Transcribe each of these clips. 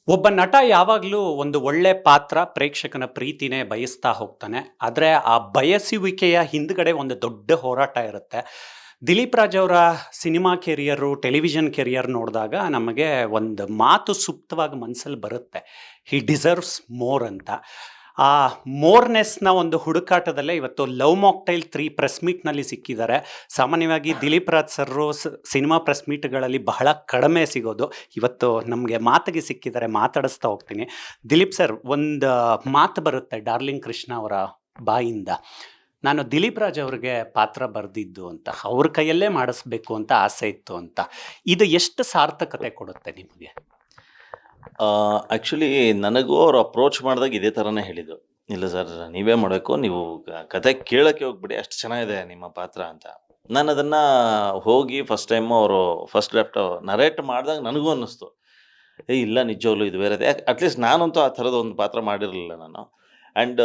ಒಬ್ಬ ನಟ ಯಾವಾಗಲೂ ಒಂದು ಒಳ್ಳೆ ಪಾತ್ರ ಪ್ರೇಕ್ಷಕನ ಪ್ರೀತಿನೇ ಬಯಸ್ತಾ ಹೋಗ್ತಾನೆ. ಆದರೆ ಆ ಬಯಸುವಿಕೆಯ ಹಿಂದ್ಗಡೆ ಒಂದು ದೊಡ್ಡ ಹೋರಾಟ ಇರುತ್ತೆ. ದಿಲೀಪ್ ರಾಜ್ ಅವರ ಸಿನಿಮಾ ಕೆರಿಯರು, ಟೆಲಿವಿಷನ್ ಕೆರಿಯರ್ ನೋಡಿದಾಗ ನಮಗೆ ಒಂದು ಮಾತು ಸೂಕ್ತವಾಗಿ ಮನಸ್ಸಲ್ಲಿ ಬರುತ್ತೆ. ಹಿ ಡಿಸರ್ವ್ಸ್ ಮೋರ್ ಅಂತ. ಆ ಮೋರ್ನೆಸ್‌ನ ಒಂದು ಹುಡುಕಾಟದಲ್ಲೇ ಇವತ್ತು ಲವ್ ಮಾಕ್ಟೈಲ್ 3 ಪ್ರೆಸ್ ಮೀಟ್‌ನಲ್ಲಿ ಸಿಕ್ಕಿದ್ದಾರೆ. ಸಾಮಾನ್ಯವಾಗಿ Dilip Raj sir cinema press ಮೀಟ್‌ಗಳಲ್ಲಿ ಬಹಳ ಕಡಿಮೆ ಸಿಗೋದು. ಇವತ್ತು ನಮಗೆ ಮಾತಿಗೆ ಸಿಕ್ಕಿದ್ದಾರೆ, ಮಾತಾಡಿಸ್ತಾ ಹೋಗ್ತೀನಿ. ದಿಲೀಪ್ ಸರ್, ಒಂದು ಮಾತು ಬರುತ್ತೆ ಡಾರ್ಲಿಂಗ್ ಕೃಷ್ಣ ಅವರ ಬಾಯಿಂದ. ನಾನು ದಿಲೀಪ್ ರಾಜ್ ಅವ್ರಿಗೆ ಪಾತ್ರ ಬರೆದಿದ್ದು ಅಂತ, ಅವ್ರ ಕೈಯಲ್ಲೇ ಮಾಡಿಸ್ಬೇಕು ಅಂತ ಆಸೆ ಇತ್ತು ಅಂತ. ಇದು ಎಷ್ಟು ಸಾರ್ಥಕತೆ ಕೊಡುತ್ತೆ ನಿಮಗೆ? ಆ್ಯಕ್ಚುಲಿ ನನಗೂ ಅವ್ರು ಅಪ್ರೋಚ್ ಮಾಡಿದಾಗ ಇದೇ ಥರನೇ ಹೇಳಿದ್ದು. ಇಲ್ಲ ಸರ್ ನೀವೇ ಮಾಡಬೇಕು, ನೀವು ಕತೆ ಕೇಳೋಕ್ಕೆ ಹೋಗ್ಬಿಡಿ, ಅಷ್ಟು ಚೆನ್ನಾಗಿದೆ ನಿಮ್ಮ ಪಾತ್ರ ಅಂತ. ನಾನು ಅದನ್ನು ಹೋಗಿ ಫಸ್ಟ್ ಟೈಮು ಅವರು ಫಸ್ಟ್ ಡ್ರಾಫ್ಟ್ ನರೇಟ್ ಮಾಡಿದಾಗ ನನಗೂ ಅನ್ನಿಸ್ತು, ಇಲ್ಲ ನಿಜವಾಗ್ಲೂ ಇದು ಬೇರೆ. ಅಟ್ಲೀಸ್ಟ್ ನಾನಂತೂ ಆ ಥರದ ಒಂದು ಪಾತ್ರ ಮಾಡಿರಲಿಲ್ಲ ನಾನು. ಆ್ಯಂಡ್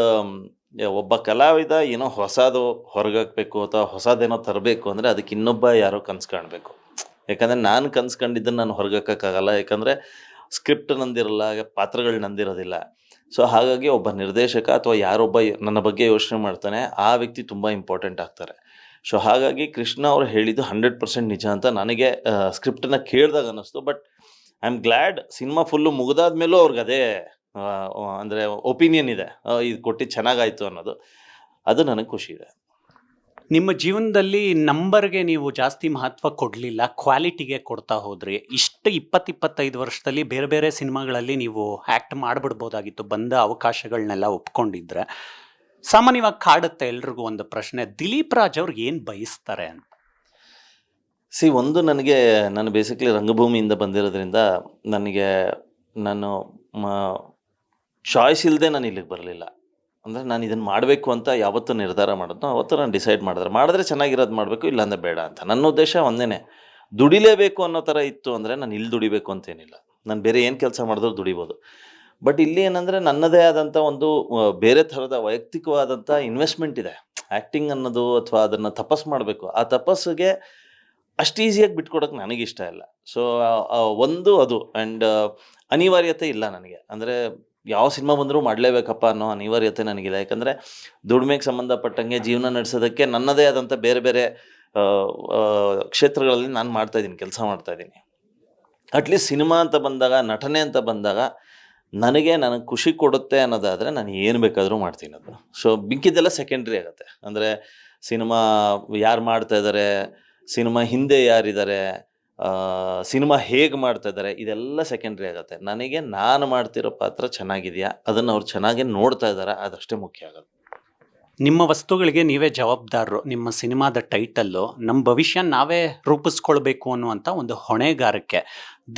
ಒಬ್ಬ ಕಲಾವಿದ ಏನೋ ಹೊಸದು ಹೊರಗಾಕಬೇಕು ಅಥವಾ ಹೊಸದೇನೋ ತರಬೇಕು ಅಂದರೆ ಅದಕ್ಕೆ ಇನ್ನೊಬ್ಬ ಯಾರೋ ಕನಸು ಕಾಣಬೇಕು. ಯಾಕಂದರೆ ನಾನು ಕನಸು ಕಂಡಿದ್ದನ್ನು ನಾನು ಹೊರಗಾಕೋಕ್ಕಾಗಲ್ಲ. ಯಾಕಂದರೆ ಸ್ಕ್ರಿಪ್ಟ್ ನಂದಿರಲ್ಲ, ಪಾತ್ರಗಳು ನಂದಿರೋದಿಲ್ಲ. ಸೊ ಹಾಗಾಗಿ ಒಬ್ಬ ನಿರ್ದೇಶಕ ಅಥವಾ ಯಾರೊಬ್ಬ ನನ್ನ ಬಗ್ಗೆ ಯೋಚನೆ ಮಾಡ್ತಾನೆ, ಆ ವ್ಯಕ್ತಿ ತುಂಬ ಇಂಪಾರ್ಟೆಂಟ್ ಆಗ್ತಾರೆ. ಸೊ ಹಾಗಾಗಿ ಕೃಷ್ಣ ಅವರು ಹೇಳಿದ್ದು 100% ನಿಜ ಅಂತ ನನಗೆ ಸ್ಕ್ರಿಪ್ಟನ್ನು ಕೇಳಿದಾಗ ಅನ್ನಿಸ್ತು. But I am glad cinema full ಮುಗಿದಾದ ಮೇಲೂ ಅವ್ರಿಗೆ ಅದೇ ಅಂದರೆ ಒಪಿನಿಯನ್ ಇದೆ, ಇದು ಕೊಟ್ಟಿದ್ದು ಚೆನ್ನಾಗಾಯಿತು ಅನ್ನೋದು. ಅದು ನನಗೆ ಖುಷಿ ಇದೆ. ನಿಮ್ಮ ಜೀವನದಲ್ಲಿ ನಂಬರ್ಗೆ ನೀವು ಜಾಸ್ತಿ ಮಹತ್ವ ಕೊಡಲಿಲ್ಲ, ಕ್ವಾಲಿಟಿಗೆ ಕೊಡ್ತಾ ಹೋದ್ರಿ. ಇಷ್ಟು 20-25 ವರ್ಷದಲ್ಲಿ ಬೇರೆ ಬೇರೆ ಸಿನಿಮಾಗಳಲ್ಲಿ ನೀವು ಆ್ಯಕ್ಟ್ ಮಾಡಿಬಿಡ್ಬೋದಾಗಿತ್ತು, ಬಂದ ಅವಕಾಶಗಳನ್ನೆಲ್ಲ ಒಪ್ಕೊಂಡಿದ್ರೆ. ಸಾಮಾನ್ಯವಾಗಿ ಕಾಡುತ್ತೆ ಎಲ್ರಿಗೂ ಒಂದು ಪ್ರಶ್ನೆ, ದಿಲೀಪ್ ರಾಜ್ ಅವ್ರು ಏನು ಬಯಸ್ತಾರೆ ಅಂತ. ಒಂದು ನನಗೆ ನಾನು ಬೇಸಿಕ್ಲಿ ರಂಗಭೂಮಿಯಿಂದ ಬಂದಿರೋದ್ರಿಂದ ನನಗೆ ನಾನು ಚಾಯ್ಸ್ ಇಲ್ಲದೆ ನಾನು ಇಲ್ಲಿಗೆ ಬರಲಿಲ್ಲ. ಅಂದರೆ ನಾನು ಇದನ್ನು ಮಾಡಬೇಕು ಅಂತ ಯಾವತ್ತೂ ನಿರ್ಧಾರ ಮಾಡೋದು, ಅವತ್ತು ನಾನು ಡಿಸೈಡ್ ಮಾಡಿದ್ರೆ ಚೆನ್ನಾಗಿರೋದು ಮಾಡಬೇಕು, ಇಲ್ಲಾಂದರೆ ಬೇಡ ಅಂತ. ನನ್ನ ಉದ್ದೇಶ ಒಂದೇ, ದುಡಿಲೇಬೇಕು ಅನ್ನೋ ಥರ ಇತ್ತು ಅಂದರೆ ನಾನು ಇಲ್ಲಿ ದುಡಿಬೇಕು ಅಂತೇನಿಲ್ಲ. ನಾನು ಬೇರೆ ಏನು ಕೆಲಸ ಮಾಡಿದ್ರು ದುಡಿಬೋದು. ಬಟ್ ಇಲ್ಲಿ ಏನಂದರೆ ನನ್ನದೇ ಆದಂಥ ಒಂದು ಬೇರೆ ಥರದ ವೈಯಕ್ತಿಕವಾದಂಥ ಇನ್ವೆಸ್ಟ್ಮೆಂಟ್ ಇದೆ. ಆ್ಯಕ್ಟಿಂಗ್ ಅನ್ನೋದು ಅಥವಾ ಅದನ್ನು ತಪಸ್ಸು ಮಾಡಬೇಕು, ಆ ತಪಸ್ಸಿಗೆ ಅಷ್ಟು ಈಸಿಯಾಗಿ ಬಿಟ್ಕೊಡೋಕೆ ನನಗಿಷ್ಟ ಇಲ್ಲ. ಸೊ ಒಂದು ಅದು. ಆ್ಯಂಡ್ ಅನಿವಾರ್ಯತೆ ಇಲ್ಲ ನನಗೆ. ಅಂದರೆ ಯಾವ ಸಿನಿಮಾ ಬಂದರೂ ಮಾಡಲೇಬೇಕಪ್ಪ ಅನ್ನೋ ಅನಿವಾರ್ಯತೆ ನನಗಿಲ್ಲ. ಯಾಕಂದರೆ ದುಡಿಮೆಗೆ ಸಂಬಂಧಪಟ್ಟಂಗೆ ಜೀವನ ನಡೆಸೋದಕ್ಕೆ ನನ್ನದೇ ಆದಂಥ ಬೇರೆ ಬೇರೆ ಕ್ಷೇತ್ರಗಳಲ್ಲಿ ನಾನು ಮಾಡ್ತಾಯಿದ್ದೀನಿ, ಕೆಲಸ ಮಾಡ್ತಾಯಿದ್ದೀನಿ. ಅಟ್ಲೀಸ್ಟ್ ಸಿನಿಮಾ ಅಂತ ಬಂದಾಗ, ನಟನೆ ಅಂತ ಬಂದಾಗ ನನಗೆ ಖುಷಿ ಕೊಡುತ್ತೆ ಅನ್ನೋದಾದರೆ ನಾನು ಏನು ಬೇಕಾದರೂ ಮಾಡ್ತೀನಿ ಅದು. ಸೊ ಮಿಕ್ಕಿದ್ದೆಲ್ಲ ಸೆಕೆಂಡ್ರಿ ಆಗುತ್ತೆ. ಅಂದರೆ ಸಿನಿಮಾ ಯಾರು ಮಾಡ್ತಾಯಿದ್ದಾರೆ, ಸಿನಿಮಾ ಹಿಂದೆ ಯಾರಿದ್ದಾರೆ, ಸಿನಿಮಾ ಹೇಗೆ ಮಾಡ್ತಾ ಇದ್ದಾರೆ, ಇದೆಲ್ಲ ಸೆಕೆಂಡ್ರಿ ಆಗುತ್ತೆ. ನನಗೆ ನಾನು ಮಾಡ್ತಿರೋ ಪಾತ್ರ ಚೆನ್ನಾಗಿದೆಯಾ, ಅದನ್ನು ಅವ್ರು ಚೆನ್ನಾಗಿ ನೋಡ್ತಾ ಇದ್ದಾರಾ, ಅದಷ್ಟೇ ಮುಖ್ಯ ಆಗೋದು. ನಿಮ್ಮ ವಸ್ತುಗಳಿಗೆ ನೀವೇ ಜವಾಬ್ದಾರರು. ನಿಮ್ಮ ಸಿನಿಮಾದ ಟೈಟಲ್ಲು ನಮ್ಮ ಭವಿಷ್ಯ ನಾವೇ ರೂಪಿಸ್ಕೊಳ್ಬೇಕು ಅನ್ನುವಂಥ ಒಂದು ಹೊಣೆಗಾರಿಕೆ.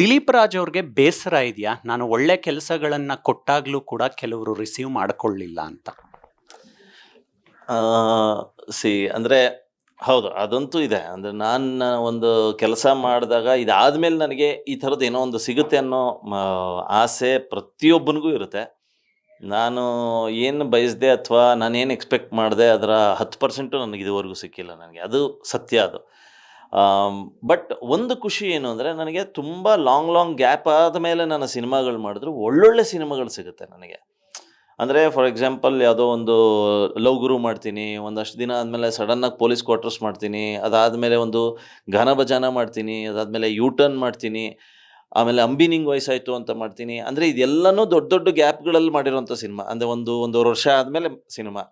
ದಿಲೀಪ್ ರಾಜ್ ಅವ್ರಿಗೆ ಬೇಸರ ಇದೆಯಾ, ನಾನು ಒಳ್ಳೆ ಕೆಲಸಗಳನ್ನು ಕೊಟ್ಟಾಗಲೂ ಕೂಡ ಕೆಲವರು ರಿಸೀವ್ ಮಾಡ್ಕೊಳ್ಳಿಲ್ಲ ಅಂತ? ಅಂದರೆ ಹೌದು, ಅದಂತೂ ಇದೆ. ಅಂದರೆ ನಾನು ಒಂದು ಕೆಲಸ ಮಾಡಿದಾಗ ಇದಾದಮೇಲೆ ನನಗೆ ಈ ಥರದ್ದು ಏನೋ ಒಂದು ಸಿಗುತ್ತೆ ಅನ್ನೋ ಆಸೆ ಪ್ರತಿಯೊಬ್ಬನಿಗೂ ಇರುತ್ತೆ. ನಾನು ಏನು ಬಯಸಿದೆ ಅಥವಾ ನಾನೇನು ಎಕ್ಸ್ಪೆಕ್ಟ್ ಮಾಡಿದೆ ಅದರ 10% ನನಗೆ ಇದುವರೆಗೂ ಸಿಕ್ಕಿಲ್ಲ. ನನಗೆ ಅದು ಸತ್ಯ ಅದು. ಬಟ್ ಒಂದು ಖುಷಿ ಏನು ಅಂದರೆ, ನನಗೆ ತುಂಬ ಲಾಂಗ್ ಗ್ಯಾಪ್ ಆದಮೇಲೆ ನಾನು ಸಿನಿಮಾಗಳು ಮಾಡಿದ್ರು ಒಳ್ಳೊಳ್ಳೆ ಸಿನಿಮಾಗಳು ಸಿಗುತ್ತೆ ನನಗೆ. ಅಂದರೆ ಫಾರ್ ಎಕ್ಸಾಂಪಲ್ ಯಾವುದೋ ಒಂದು ಲವ್ ಗುರು ಮಾಡ್ತೀನಿ, ಒಂದಷ್ಟು ದಿನ ಆದಮೇಲೆ ಸಡನ್ನಾಗಿ ಪೊಲೀಸ್ ಕ್ವಾರ್ಟರ್ಸ್ ಮಾಡ್ತೀನಿ, ಅದಾದಮೇಲೆ ಒಂದು ಗಾನ ಭಜಾನ ಮಾಡ್ತೀನಿ, ಅದಾದಮೇಲೆ ಯೂ ಟರ್ನ್ ಮಾಡ್ತೀನಿ, ಆಮೇಲೆ ಅಂಬಿನಿಂಗ್ ವಯಸ್ಸಾಯಿತು ಅಂತ ಮಾಡ್ತೀನಿ. ಅಂದರೆ ಇದೆಲ್ಲನೂ ದೊಡ್ಡ ದೊಡ್ಡ ಗ್ಯಾಪ್ಗಳಲ್ಲಿ ಮಾಡಿರೋಂಥ ಸಿನಿಮಾ. ಅಂದರೆ ಒಂದೂವರೆ ವರ್ಷ ಆದಮೇಲೆ ಸಿನಿಮಾ.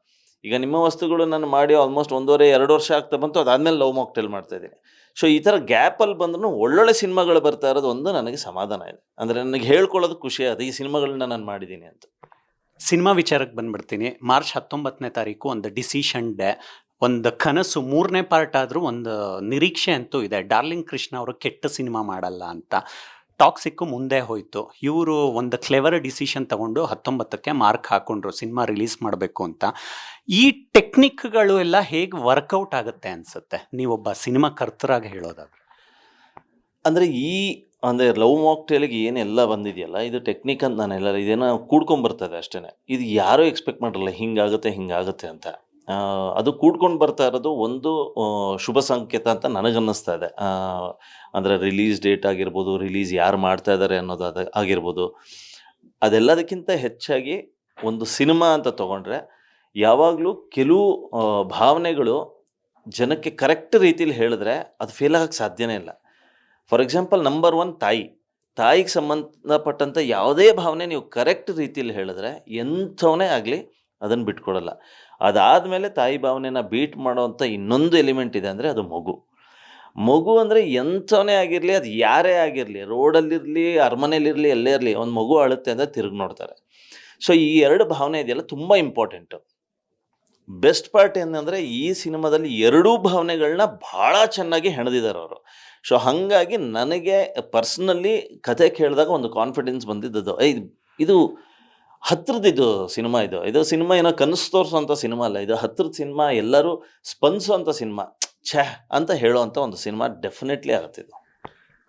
ಈಗ ನಿಮ್ಮ ವಸ್ತುಗಳು ನಾನು ಮಾಡಿ ಆಲ್ಮೋಸ್ಟ್ 1.5-2 ವರ್ಷ ಆಗ್ತಾ ಬಂತು. ಅದಾದಮೇಲೆ ಲವ್ ಮಾಕ್ಟೇಲ್ ಮಾಡ್ತಾಯಿದ್ದೀನಿ. ಸೊ ಈ ಥರ ಗ್ಯಾಪಲ್ಲಿ ಬಂದ್ರೂ ಒಳ್ಳೊಳ್ಳೆ ಸಿನಿಮಾಗಳು ಬರ್ತಾ ಇರೋದು ಒಂದು ನನಗೆ ಸಮಾಧಾನ ಇದೆ. ಅಂದರೆ ನನಗೆ ಹೇಳ್ಕೊಳ್ಳೋದು ಖುಷಿ ಅದು, ಈ ಸಿನಿಮಾಗಳನ್ನ ನಾನು ಮಾಡಿದ್ದೀನಿ ಅಂತ. ಸಿನಿಮಾ ವಿಚಾರಕ್ಕೆ ಬಂದ್ಬಿಡ್ತೀನಿ. ಮಾರ್ಚ್ 19ನೇ ತಾರೀಕು ಒಂದು ಡಿಸಿಷನ್ ಡೇ, ಒಂದು ಕನಸು. 3ನೇ ಪಾರ್ಟ್ ಆದರೂ ಒಂದು ನಿರೀಕ್ಷೆ ಅಂತೂ ಇದೆ, ಡಾರ್ಲಿಂಗ್ ಕೃಷ್ಣ ಅವರು ಕೆಟ್ಟ ಸಿನಿಮಾ ಮಾಡಲ್ಲ ಅಂತ. ಟಾಕ್ಸಿಕ್ಕು ಮುಂದೆ ಹೋಯಿತು. ಇವರು ಒಂದು ಕ್ಲೆವರ್ ಡಿಸಿಷನ್ ತಗೊಂಡು 19ಕ್ಕೆ ಮಾರ್ಕ್ ಹಾಕೊಂಡ್ರು ಸಿನಿಮಾ ರಿಲೀಸ್ ಮಾಡಬೇಕು ಅಂತ. ಈ ಟೆಕ್ನಿಕ್ಗಳು ಎಲ್ಲ ಹೇಗೆ ವರ್ಕೌಟ್ ಆಗುತ್ತೆ ಅನಿಸುತ್ತೆ, ನೀವೊಬ್ಬ ಸಿನಿಮಾ ಕರ್ತರಾಗಿ ಹೇಳೋದಾದ್ರೆ? ಅಂದರೆ ಲವ್ ಮಾಕ್ಟೇಲಿಗೆ ಏನೆಲ್ಲ ಬಂದಿದೆಯಲ್ಲ, ಇದು ಟೆಕ್ನಿಕ್ ಅಂತ ನಾನೆಲ್ಲ ಇದೇನೋ ಕೂಡ್ಕೊಂಬರ್ತದೆ ಅಷ್ಟೇ. ಇದು ಯಾರೂ ಎಕ್ಸ್ಪೆಕ್ಟ್ ಮಾಡಿರಲ್ಲ ಹಿಂಗಾಗುತ್ತೆ ಅಂತ. ಅದು ಕೂಡ್ಕೊಂಡು ಬರ್ತಾ ಇರೋದು ಒಂದು ಶುಭ ಸಂಕೇತ ಅಂತ ನನಗನ್ನಿಸ್ತಾ ಇದೆ. ಅಂದರೆ ರಿಲೀಸ್ ಡೇಟ್ ಆಗಿರ್ಬೋದು, ರಿಲೀಸ್ ಯಾರು ಮಾಡ್ತಾ ಇದ್ದಾರೆ ಅನ್ನೋದು ಆಗಿರ್ಬೋದು. ಅದೆಲ್ಲದಕ್ಕಿಂತ ಹೆಚ್ಚಾಗಿ ಒಂದು ಸಿನಿಮಾ ಅಂತ ತಗೊಂಡ್ರೆ ಯಾವಾಗಲೂ ಕೆಲವು ಭಾವನೆಗಳು ಜನಕ್ಕೆ ಕರೆಕ್ಟ್ ರೀತಿಲಿ ಹೇಳಿದ್ರೆ ಅದು ಫೇಲ್ ಆಗಕ್ಕೆ ಸಾಧ್ಯನೇ ಇಲ್ಲ. ಫಾರ್ ಎಕ್ಸಾಂಪಲ್ ನಂಬರ್ 1 ತಾಯಿಗೆ ಸಂಬಂಧಪಟ್ಟಂಥ ಯಾವುದೇ ಭಾವನೆ ನೀವು ಕರೆಕ್ಟ್ ರೀತಿಲಿ ಹೇಳಿದ್ರೆ ಎಂಥವನೇ ಆಗಲಿ ಅದನ್ನು ಬಿಟ್ಕೊಡಲ್ಲ. ಅದಾದಮೇಲೆ ತಾಯಿ ಭಾವನೆನ ಬೀಟ್ ಮಾಡೋವಂಥ ಇನ್ನೊಂದು ಎಲಿಮೆಂಟ್ ಇದೆ ಅಂದರೆ ಅದು ಮಗು ಅಂದರೆ ಎಂಥವನೇ ಆಗಿರಲಿ, ಅದು ಯಾರೇ ಆಗಿರಲಿ, ರೋಡಲ್ಲಿರಲಿ, ಅರಮನೆಯಲ್ಲಿರಲಿ, ಎಲ್ಲೇ ಇರಲಿ, ಒಂದು ಮಗು ಅಳುತ್ತೆ ಅಂದರೆ ತಿರುಗಿ ನೋಡ್ತಾರೆ. ಸೊ ಈ 2 ಭಾವನೆ ಇದೆಯಲ್ಲ ತುಂಬ ಇಂಪಾರ್ಟೆಂಟು. ಬೆಸ್ಟ್ ಪಾರ್ಟ್ ಏನಂದರೆ ಈ ಸಿನಿಮಾದಲ್ಲಿ 2 ಭಾವನೆಗಳನ್ನ ಭಾಳ ಚೆನ್ನಾಗಿ ಹೆಣೆದಿದ್ದಾರೆ ಅವರು. ಸೊ ಹಾಗಾಗಿ ನನಗೆ ಪರ್ಸ್ನಲಿ ಕತೆ ಕೇಳಿದಾಗ ಒಂದು ಕಾನ್ಫಿಡೆನ್ಸ್ ಬಂದಿದ್ದದು, ಇದು ಹತ್ರದಿದ್ದು ಸಿನಿಮಾ, ಇದು ಸಿನಿಮಾ ಏನೋ ಕನಸು ತೋರಿಸೋಂಥ ಸಿನಿಮಾ ಅಲ್ಲ, ಇದು ಹತ್ರದ ಸಿನಿಮಾ, ಎಲ್ಲರೂ ಸ್ಪಂದಿಸೋಂಥ ಸಿನಿಮಾ, ಛೇ ಅಂತ ಹೇಳೋವಂಥ ಒಂದು ಸಿನಿಮಾ ಡೆಫಿನೆಟ್ಲಿ ಆಗುತ್ತಿದ್ದು.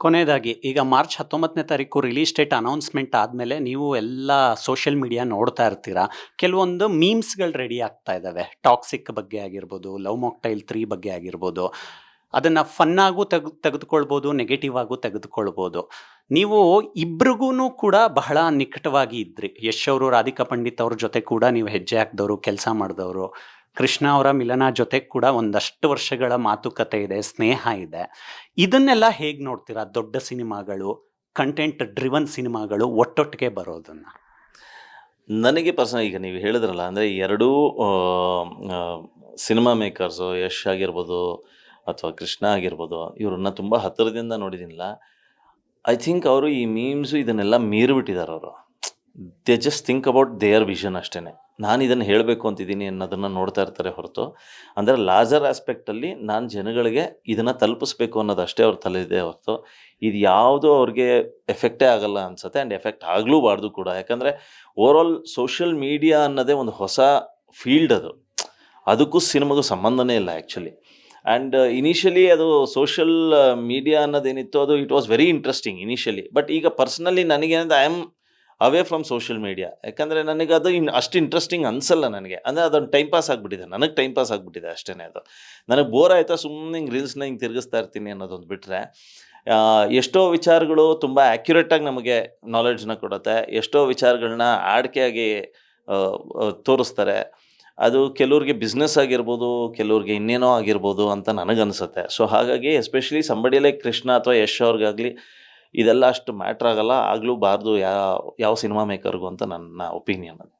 ಕೊನೆಯದಾಗಿ ಈಗ ಮಾರ್ಚ್ 19ನೇ ತಾರೀಕು ರಿಲೀಸ್ ಡೇಟ್ ಅನೌನ್ಸ್ಮೆಂಟ್ ಆದಮೇಲೆ ನೀವು ಎಲ್ಲ ಸೋಷಿಯಲ್ ಮೀಡಿಯಾ ನೋಡ್ತಾ ಇರ್ತೀರಾ. ಕೆಲವೊಂದು ಮೀಮ್ಸ್ಗಳು ರೆಡಿ ಆಗ್ತಾ ಇದ್ದಾವೆ, ಟಾಕ್ಸಿಕ್ ಬಗ್ಗೆ ಆಗಿರ್ಬೋದು, ಲವ್ ಮಾಕ್ಟೈಲ್ 3 ಬಗ್ಗೆ ಆಗಿರ್ಬೋದು. ಅದನ್ನು ಫನ್ನಾಗೂ ತೆಗೆದುಕೊಳ್ಬೋದು, ನೆಗೆಟಿವ್ ಆಗೂ ತೆಗೆದುಕೊಳ್ಬೋದು. ನೀವು ಇಬ್ರಿಗೂ ಕೂಡ ಬಹಳ ನಿಕಟವಾಗಿ ಇದ್ರಿ. ಯಶ್ ಅವರು, ರಾಧಿಕಾ ಪಂಡಿತ್ ಅವ್ರ ಜೊತೆ ಕೂಡ ನೀವು ಹೆಜ್ಜೆ ಹಾಕಿದವರು, ಕೆಲಸ ಮಾಡಿದವರು. ಕೃಷ್ಣ ಅವರ ಮಿಲನ ಜೊತೆ ಕೂಡ ಒಂದಷ್ಟು ವರ್ಷಗಳ ಮಾತುಕತೆ ಇದೆ, ಸ್ನೇಹ ಇದೆ. ಇದನ್ನೆಲ್ಲ ಹೇಗೆ ನೋಡ್ತೀರಾ? ದೊಡ್ಡ ಸಿನಿಮಾಗಳು, ಕಂಟೆಂಟ್ ಡ್ರಿವನ್ ಸಿನಿಮಾಗಳು ಒಟ್ಟೊಟ್ಟಿಗೆ ಬರೋದನ್ನ. ನನಗೆ ಪರ್ಸನಲ್ ಈಗ ನೀವು ಹೇಳಿದ್ರಲ್ಲ, ಅಂದರೆ 2 ಸಿನಿಮಾ ಮೇಕರ್ಸು, ಯಶ್ ಆಗಿರ್ಬೋದು ಅಥವಾ ಕೃಷ್ಣ ಆಗಿರ್ಬೋದು, ಇವ್ರನ್ನ ತುಂಬ ಹತ್ತಿರದಿಂದ ನೋಡಿದ್ದೀನಿಲ್ಲ. ಐ ಥಿಂಕ್ ಅವರು ಈ ಮೀಮ್ಸು ಇದನ್ನೆಲ್ಲ ಮೀರಿಬಿಟ್ಟಿದ್ದಾರೆ ಅವರು. They just think about there vision ಅಷ್ಟೇ. ನಾನು ಇದನ್ನು ಹೇಳಬೇಕು ಅಂತಿದ್ದೀನಿ ಅನ್ನೋದನ್ನು ನೋಡ್ತಾ ಇರ್ತಾರೆ ಹೊರತು, ಅಂದರೆ ಲಾರ್ಜರ್ ಆಸ್ಪೆಕ್ಟಲ್ಲಿ ನಾನು ಜನಗಳಿಗೆ ಇದನ್ನು ತಲುಪಿಸ್ಬೇಕು ಅನ್ನೋದು ಅಷ್ಟೇ ಅವ್ರ ತಲೆಯಿದೆ ಹೊರತು ಇದು ಯಾವುದೂ ಅವ್ರಿಗೆ ಎಫೆಕ್ಟೇ ಆಗಲ್ಲ ಅನಿಸುತ್ತೆ. ಆ್ಯಂಡ್ ಎಫೆಕ್ಟ್ ಆಗಲೂಬಾರ್ದು ಕೂಡ. ಯಾಕಂದರೆ ಓವರಾಲ್ ಸೋಷಿಯಲ್ ಮೀಡಿಯಾ ಅನ್ನೋದೇ ಒಂದು ಹೊಸ ಫೀಲ್ಡ್, ಅದಕ್ಕೂ ಸಿನಿಮಾಗೂ ಸಂಬಂಧನೇ ಇಲ್ಲ ಆ್ಯಕ್ಚುಲಿ. ಆ್ಯಂಡ್ ಇನಿಷಿಯಲಿ ಅದು ಸೋಷಿಯಲ್ ಮೀಡಿಯಾ ಅನ್ನೋದೇನಿತ್ತು ಅದು it was very interesting initially. But ಈಗ ಪರ್ಸ್ನಲಿ ನನಗೇನಂದ್ರೆ I am away from social media. ಯಾಕಂದರೆ ನನಗೆ ಅದು ಅಷ್ಟು ಇಂಟ್ರೆಸ್ಟಿಂಗ್ ಅನಿಸಲ್ಲ ನನಗೆ. ಅಂದರೆ ಅದೊಂದು ಟೈಮ್ ಪಾಸ್ ಆಗಿಬಿಟ್ಟಿದೆ, ನನಗೆ ಟೈಮ್ ಪಾಸ್ ಆಗಿಬಿಟ್ಟಿದೆ ಅಷ್ಟೇ. ಅದು ನನಗೆ ಬೋರ್ ಆಯಿತಾ ಸುಮ್ಮನೆ ಹಿಂಗೆ ರೀಲ್ಸ್ನ ಹಿಂಗೆ ತಿರುಗಿಸ್ತಾ ಇರ್ತೀನಿ ಅನ್ನೋದೊಂದು ಬಿಟ್ಟರೆ, ಎಷ್ಟೋ ವಿಚಾರಗಳು ತುಂಬ ಆ್ಯಕ್ಯುರೇಟಾಗಿ ನಮಗೆ ನಾಲೆಡ್ಜ್ನ ಕೊಡುತ್ತೆ. ಎಷ್ಟೋ ವಿಚಾರಗಳನ್ನ ಆಡಿಕೆಯಾಗಿ ತೋರಿಸ್ತಾರೆ. ಅದು ಕೆಲವ್ರಿಗೆ ಬಿಸ್ನೆಸ್ ಆಗಿರ್ಬೋದು, ಕೆಲವ್ರಿಗೆ ಇನ್ನೇನೋ ಆಗಿರ್ಬೋದು ಅಂತ ನನಗನ್ಸುತ್ತೆ. ಸೊ ಹಾಗಾಗಿ ಎಸ್ಪೆಷಲಿ ಸಂಬಡಿ ಲೈಕ್ ಕೃಷ್ಣ ಅಥವಾ ಯಶ್ ಅವ್ರಿಗಾಗಲಿ ಇದೆಲ್ಲ ಅಷ್ಟು ಮ್ಯಾಟ್ರ್ ಆಗಲ್ಲ, ಆಗಲೂಬಾರ್ದು ಯಾವ ಸಿನಿಮಾ ಮೇಕರ್ಗೂ ಅಂತ ನನ್ನ ಒಪಿನಿಯನ್. ಅದು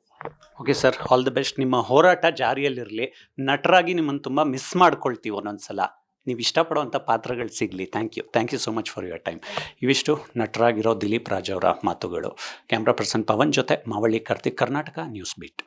okay sir, all the best. ನಿಮ್ಮ ಹೋರಾಟ ಜಾರಿಯಲ್ಲಿರಲಿ. ನಟರಾಗಿ ನಿಮ್ಮನ್ನು ತುಂಬ ಮಿಸ್ ಮಾಡ್ಕೊಳ್ತೀವಿ ಒಂದೊಂದ್ಸಲ. ನೀವು ಇಷ್ಟಪಡುವಂಥ ಪಾತ್ರಗಳು ಸಿಗಲಿ. Thank you so much for your time. ಇವಿಷ್ಟು ನಟರಾಗಿರೋ ದಿಲೀಪ್ ರಾಜ್ ಅವರ ಮಾತುಗಳು. ಕ್ಯಾಮ್ರಾ ಪರ್ಸನ್ ಪವನ್ ಜೊತೆ ಮಾವಳ್ಳಿ ಕಾರ್ತಿಕ್, ಕರ್ನಾಟಕ ನ್ಯೂಸ್ ಬೀಟ್.